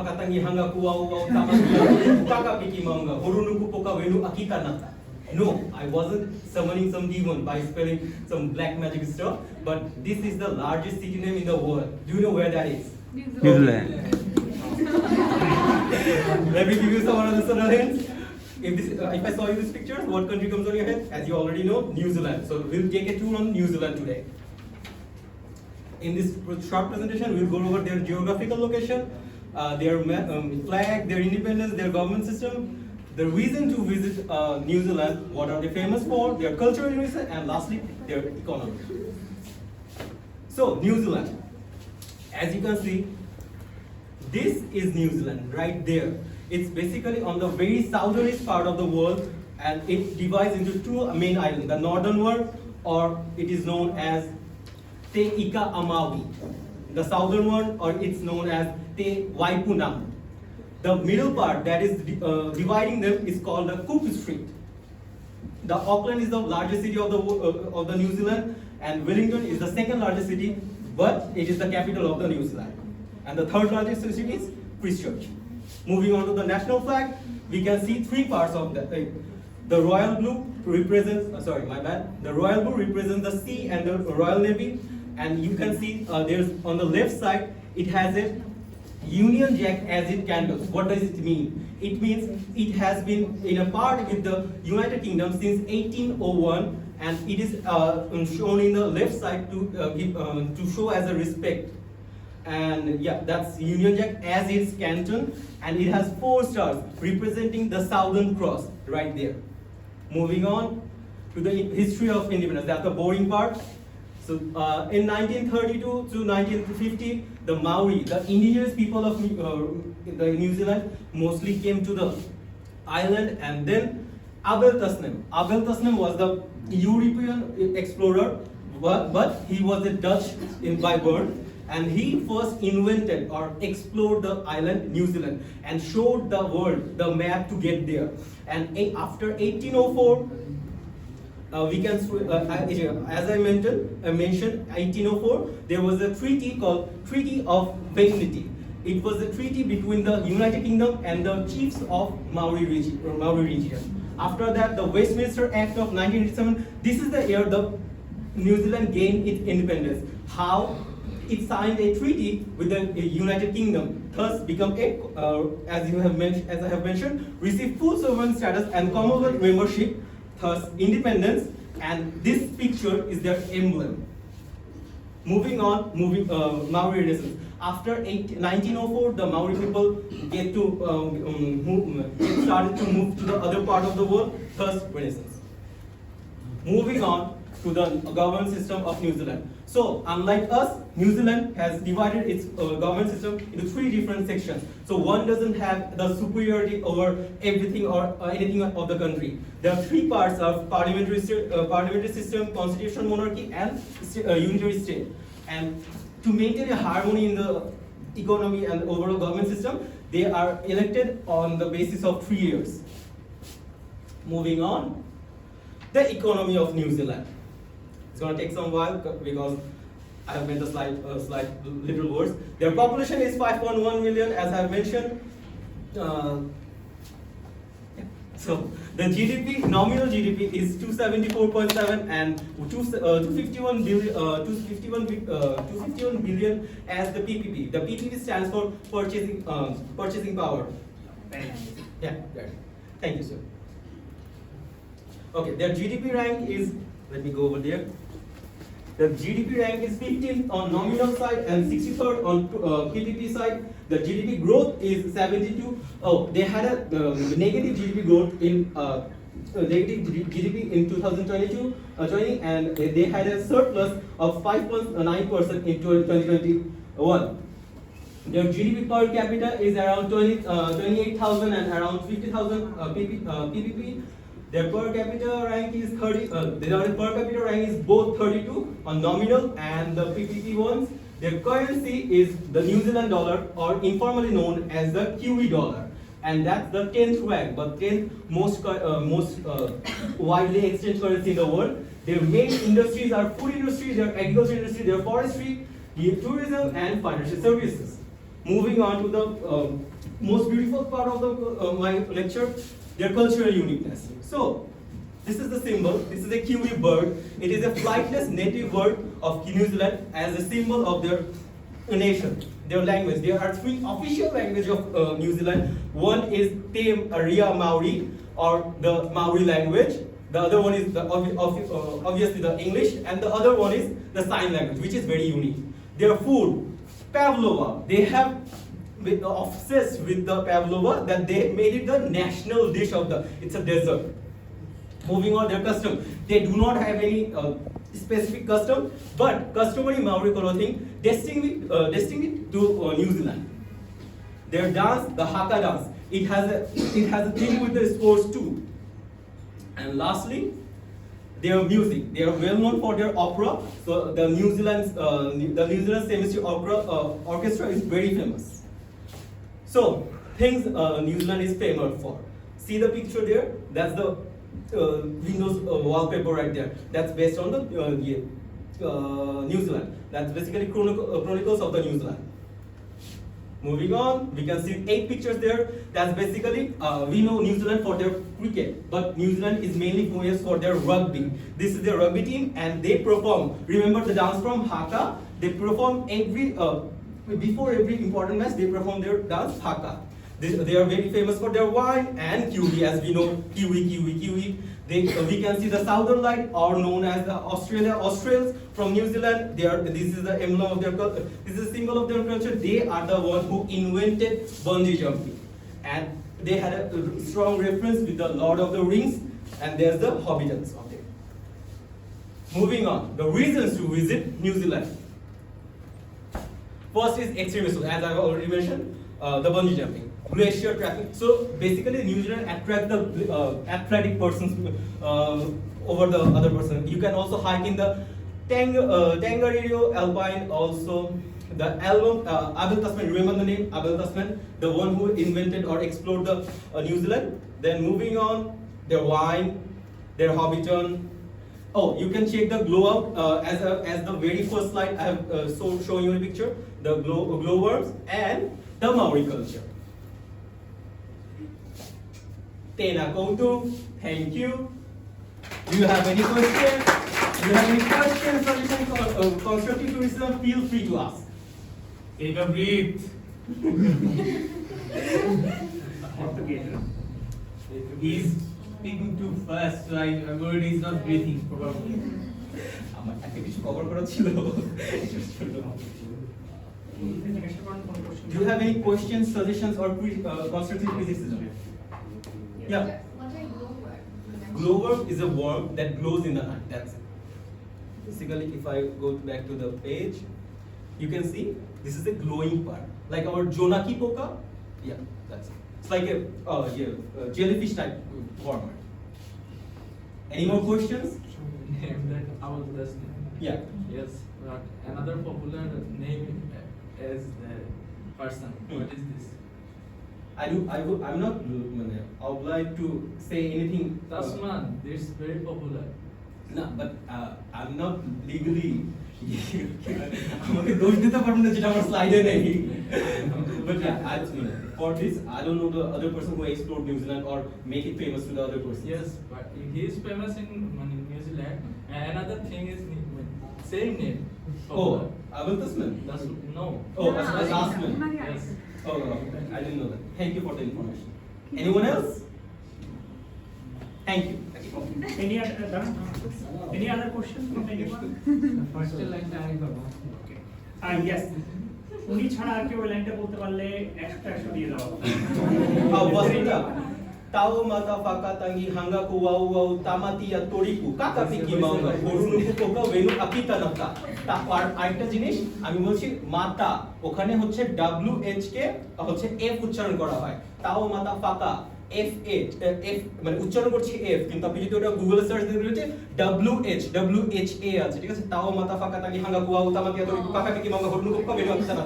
Katangi hanga kuwa tamang kaka piki manga horunuku poka wenu akita nata. No, I wasn't summoning some demon by spelling some black magic stuff, but this is the largest city name in the world. Do you know where that is? New Zealand. Let me give you some other hints. If I saw you this picture, what country comes on your head? As you already know, New Zealand. So we'll take a tour on New Zealand today. In this short presentation, we'll go over their geographical location, their flag, their independence, their government system, the reason to visit New Zealand, what are they famous for, their cultural reason, and lastly, their economy. So, New Zealand. As you can see, this is New Zealand right there. It's basically on the very southernmost part of the world, and it divides into two main islands, the northern one, or it is known as Te Ika Amawi. The southern one, or it's known as Te Waipunam. The middle part that is dividing them is called the Cook Strait. The Auckland is the largest city of the New Zealand, and Wellington is the second largest city, but it is the capital of the New Zealand. And the third largest city is Christchurch. Moving on to the national flag, we can see three parts of that. The royal blue represents, the royal blue represents the sea and the Royal Navy, and you can see there's on the left side it has a Union Jack as its candle. What does it mean? It means it has been in a part with the United Kingdom since 1801, and it is shown in the left side to show as a respect. And yeah, that's Union Jack as its canton, and it has 4 stars representing the Southern Cross right there. Moving on to the history of independence, that's the boring part. So in 1932 to 1950, the Maori, the indigenous people of the New Zealand, mostly came to the island, and then Abel Tasman. Abel Tasman was the European explorer, but he was a Dutch by birth, and he first invented or explored the island New Zealand and showed the world the map to get there. And after 1804, we can, as I mentioned, 1804, there was a treaty called Treaty of Vainity. It was a treaty between the United Kingdom and the chiefs of Maori region. After that, the Westminster Act of 1987, this is the year the New Zealand gained its independence. How? It signed a treaty with the United Kingdom, thus become a, as I have mentioned, received full sovereign status and Commonwealth membership, thus independence, and this picture is their emblem. Moving on, Maori Renaissance. After 1904, the Maori people started to move to the other part of the world, thus Renaissance. Moving on to the government system of New Zealand. So, unlike us, New Zealand has divided its government system into 3 different sections. So, one doesn't have the superiority over everything or anything of the country. There are 3 parts of parliamentary system, constitutional monarchy, and unitary state. And to maintain a harmony in the economy and overall government system, they are elected on the basis of 3 years. Moving on, the economy of New Zealand. It's going to take some while because I have made the slide little words. Their population is 5.1 million, as I have mentioned. So the GDP, nominal GDP is 274.7 and 251 billion as the PPP. The PPP stands for purchasing power. Yeah, right. Thank you, sir. Okay, their GDP rank is, let me go over there. The GDP rank is 15th on nominal side and 63rd on PPP side. The GDP growth is 72. Oh, they had a negative GDP growth in negative GDP in 2020, and they had a surplus of 5.9% in 2021. Their GDP per capita is around 28,000 and around 50,000 PPP. Their per capita rank is 30. Their per capita rank is both 32 on nominal and the PPP ones. Their currency is the New Zealand dollar, or informally known as the Kiwi dollar, and that's the 10th rank, but 10th most widely exchanged currency in the world. Their main industries are food industry, their agriculture industry, their forestry, tourism, and financial services. Moving on to the most beautiful part of the my lecture, their cultural uniqueness. So, this is the symbol. This is a kiwi bird. It is a flightless native bird of New Zealand as a symbol of their nation, their language. There are three official languages of New Zealand. One is Te Ria Maori, or the Maori language. The other one is obviously the English, and the other one is the sign language, which is very unique. Their food, pavlova. They have obsessed with the pavlova that they made it the national dish of the. It's a dessert. Moving on, their custom. They do not have any specific custom, but customary Maori clothing distinct to New Zealand. Their dance, the Haka dance, it has a thing with the sports too. And lastly, their music. They are well known for their opera. So the New Zealand Semester Opera Orchestra is very famous. So things New Zealand is famous for. See the picture there? That's the Windows wallpaper right there. That's based on the New Zealand. That's basically chronicles of the New Zealand. Moving on, we can see 8 pictures there. That's basically, we know New Zealand for their cricket, but New Zealand is mainly famous for their rugby. This is their rugby team, and they perform. Remember the dance from Haka? They perform before every important match. They perform their dance Haka. They are very famous for their wine and kiwi, as we know, kiwi. We can see the Southern Light, or known as the Australs from New Zealand. This is the emblem of their culture. This is a symbol of their culture. They are the one who invented bungee jumping, and they had a strong reference with the Lord of the Rings. And there's the Hobbitans of there. Moving on, the reasons to visit New Zealand. First is extremism, as I've already mentioned, the bungee jumping. Glacier tracking. So basically, New Zealand attract the athletic persons over the other person. You can also hike in the Tongariro Alpine. Also, the album Abel Tasman. Remember the name Abel Tasman, the one who invented or explored the New Zealand. Then moving on, their wine, their Hobbiton. Oh, you can check the glow out as the very first slide I have shown you a picture. The glowworms and the Maori culture. Tena koutu, thank you. Do you have any questions? Do you have any questions or constructive criticism? Feel free to ask. Take a breath. He's speaking too fast, so I word is not breathing probably. আমার একটা কিছু cover করা ছিল। Do you have any questions, suggestions, or constructive criticism? Yeah. What are glowworm? Glowworm is a worm that glows in the night. That's it. Basically, if I go back to the page, you can see this is a glowing part, like our Jonaki poka. Yeah, that's it. It's like a jellyfish type worm. Any more questions? Name that our last name. Yeah. Yes, but another popular name as the person. What is this? I'm not obliged to say anything. Tasman. This is very popular. No, but I'm not legally. আমাকে দোষ দিতে পারবেন না যেটা আমার স্লাইডে নেই। But yeah, for this, I don't know the other person who explored New Zealand or make it famous to the other person. Yes, but he is famous in New Zealand. And another thing is same name. Oh, Abel Tasman? No. Oh, that's Tasman. Yes. Oh, I didn't know that. Thank you for the information. Anyone else? Thank you. Any other questions from anyone? First line I have. Okay. Yes. উনি ছাড়া আর কেউ লাইনটা বলতে পারলে 100 দিয়ে দাও। Wasita. Tao mata fakatangi hanga ku wau tamati ya toriku kakati ki maunga horunu poka venu apita naka. তারপর আরেকটা জিনিস আমি বলছি মাতা ওখানে হচ্ছে WH কে হচ্ছে F উচ্চারণ করা হয়। তাও মাতা ফাকা F মানে উচ্চারণ করছি F, কিন্তু আপনি যদি ওটা গুগলে সার্চ দিলে হচ্ছে WHA আছে, ঠিক আছে? তাও মাতা ফাকা তাকি হাঙ্গা কুয়া উতামাতি আতরি কাকাকে কি মাঙ্গা হরনু কোকা বেনু আকিতা না।